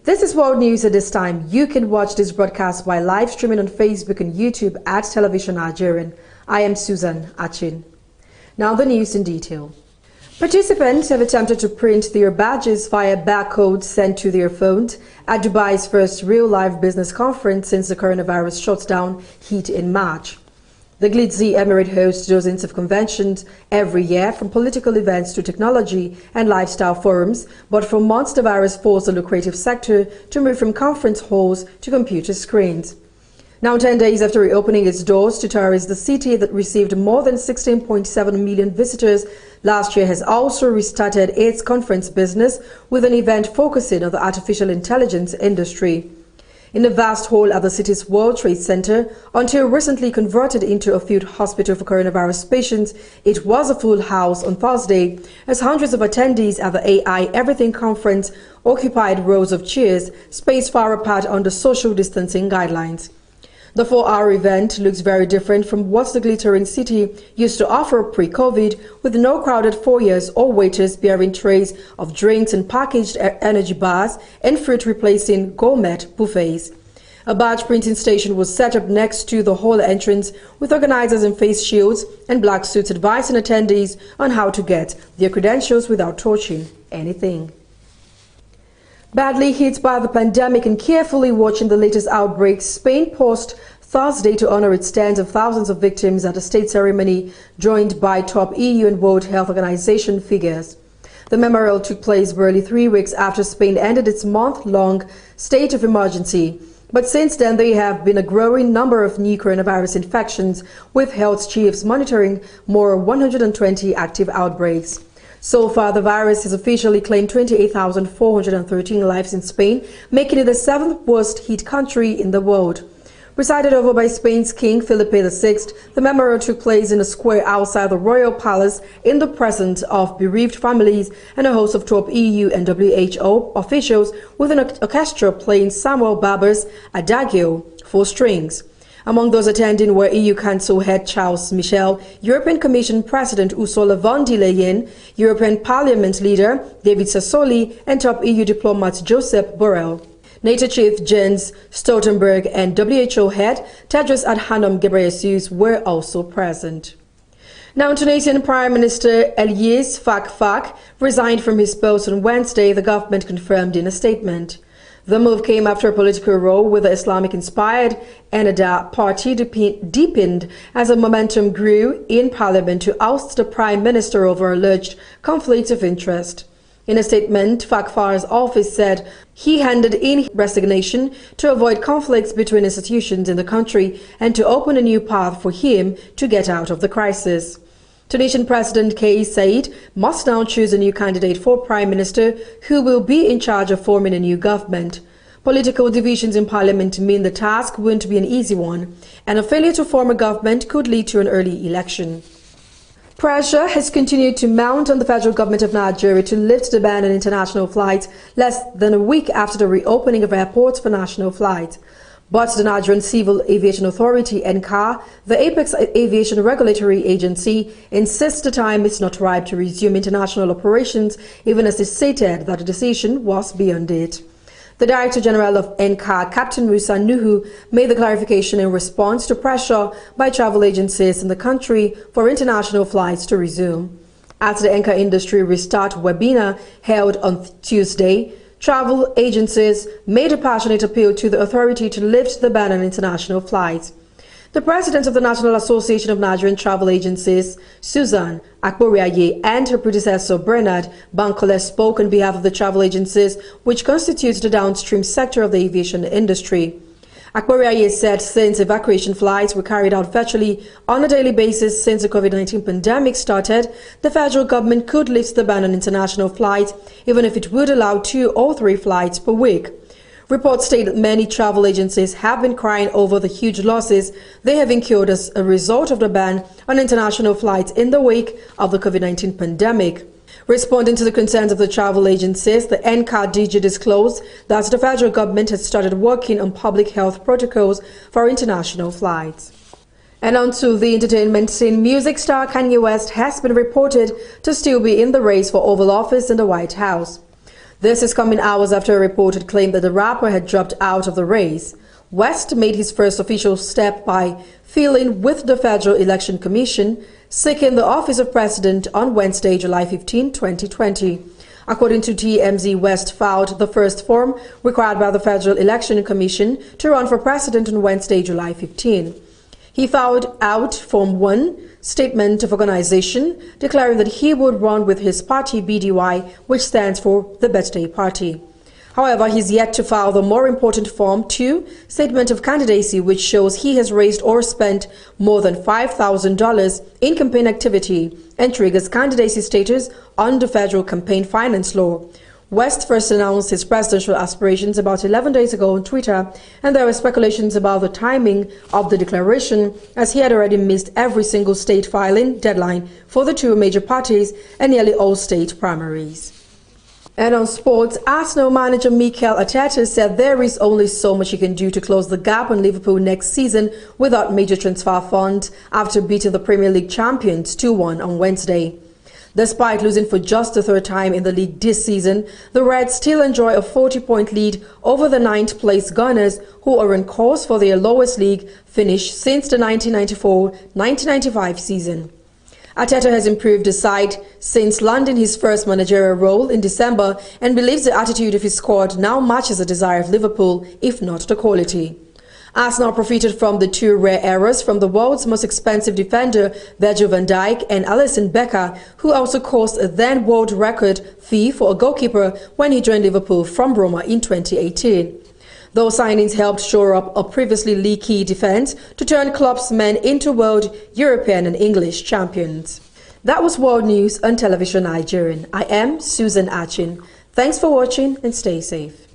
This is world news at this time. You can watch this broadcast by live streaming on Facebook and YouTube at Television Nigerian. I am Susan Achin. Now the news in detail. Participants have attempted to print their badges via barcodes sent to their phones at Dubai's first real-life business conference since the coronavirus shutdown hit in March. The glitzy emirate hosts dozens of conventions every year, from political events to technology and lifestyle forums, but for months the virus forced the lucrative sector to move from conference halls to computer screens. Now 10 days after reopening its doors to tourists, the city that received more than 16.7 million visitors last year has also restarted its conference business with an event focusing on the artificial intelligence industry. In the vast hall at the city's World Trade Center, until recently converted into a field hospital for coronavirus patients, it was a full house on Thursday as hundreds of attendees at the AI Everything conference occupied rows of chairs spaced far apart under social distancing guidelines. The 4-hour event looks very different from what the glittering city used to offer pre-COVID, with no crowded foyers or waiters bearing trays of drinks and packaged energy bars and fruit replacing gourmet buffets. A badge printing station was set up next to the hall entrance, with organizers in face shields and black suits advising attendees on how to get their credentials without touching anything. Badly hit by the pandemic and carefully watching the latest outbreaks, Spain paused Thursday to honor its tens of thousands of victims at a state ceremony joined by top EU and World Health Organization figures. The memorial took place barely 3 weeks after Spain ended its month-long state of emergency. But since then, there have been a growing number of new coronavirus infections, with health chiefs monitoring more 120 active outbreaks. So far, the virus has officially claimed 28,413 lives in Spain, making it the 7th worst hit country in the world. Presided over by Spain's King Felipe VI, the memorial took place in a square outside the royal palace in the presence of bereaved families and a host of top EU and WHO officials, with an orchestra playing Samuel Barber's Adagio for strings. Among those attending were EU Council head Charles Michel, European Commission President Ursula von der Leyen, European Parliament leader David Sassoli, and top EU diplomat Josep Borrell. NATO chief Jens Stoltenberg and WHO head Tedros Adhanom Ghebreyesus were also present. Now, Tunisian Prime Minister Elias Fakhfakh resigned from his post on Wednesday, the government confirmed in a statement. The move came after a political row with the Islamic-inspired Ennahda party deepened as the momentum grew in parliament to oust the prime minister over alleged conflicts of interest. In a statement, Fakhfakh's office said he handed in resignation to avoid conflicts between institutions in the country and to open a new path for him to get out of the crisis. Tunisian President Kais Saied must now choose a new candidate for Prime Minister who will be in charge of forming a new government. Political divisions in parliament mean the task won't be an easy one, and a failure to form a government could lead to an early election. Pressure has continued to mount on the federal government of Nigeria to lift the ban on international flights less than a week after the reopening of airports for national flights. But the Nigerian Civil Aviation Authority, NCAA, the apex aviation regulatory agency, insists the time is not ripe to resume international operations, even as it stated that the decision was beyond it. The Director General of NCAA, Captain Musa Nuhu, made the clarification in response to pressure by travel agencies in the country for international flights to resume. At the NCAA Industry Restart webinar held on Tuesday, travel agencies made a passionate appeal to the authority to lift the ban on international flights. The president of the National Association of Nigerian Travel Agencies, Susan Akporiaye, and her predecessor, Bernard Bankole, spoke on behalf of the travel agencies, which constitutes the downstream sector of the aviation industry. Akporiaye said since evacuation flights were carried out virtually on a daily basis since the COVID-19 pandemic started, the federal government could lift the ban on international flights, even if it would allow 2 or 3 flights per week. Reports state that many travel agencies have been crying over the huge losses they have incurred as a result of the ban on international flights in the wake of the COVID-19 pandemic. Responding to the concerns of the travel agencies, the NCAA DG disclosed that the federal government has started working on public health protocols for international flights. And on to the entertainment scene, music star Kanye West has been reported to still be in the race for Oval Office in the White House. This is coming hours after a report had claimed that the rapper had dropped out of the race. West made his first official step by filing with the Federal Election Commission, seeking the office of president on Wednesday, July 15, 2020. According to TMZ, West filed the first form required by the Federal Election Commission to run for president on Wednesday, July 15. He filed out Form 1, Statement of Organization, declaring that he would run with his party BDY, which stands for the Birthday Party. However, he's yet to file the more important Form 2, Statement of Candidacy, which shows he has raised or spent more than $5,000 in campaign activity and triggers candidacy status under federal campaign finance law. West first announced his presidential aspirations about 11 days ago on Twitter, and there were speculations about the timing of the declaration, as he had already missed every single state filing deadline for the two major parties and nearly all state primaries. And on sports, Arsenal manager Mikel Arteta said there is only so much he can do to close the gap on Liverpool next season without major transfer funds after beating the Premier League champions 2-1 on Wednesday. Despite losing for just the third time in the league this season, the Reds still enjoy a 40-point lead over the 9th-place Gunners, who are on course for their lowest league finish since the 1994-1995 season. Arteta has improved the side since landing his first managerial role in December and believes the attitude of his squad now matches the desire of Liverpool, if not the quality. Arsenal profited from the two rare errors from the world's most expensive defender, Virgil van Dijk and Alisson Becker, who also cost a then world record fee for a goalkeeper when he joined Liverpool from Roma in 2018. Those signings helped shore up a previously leaky defense to turn club's men into world, European and English champions. That was World News on Television Nigerian. I am Susan Achin. Thanks for watching and stay safe.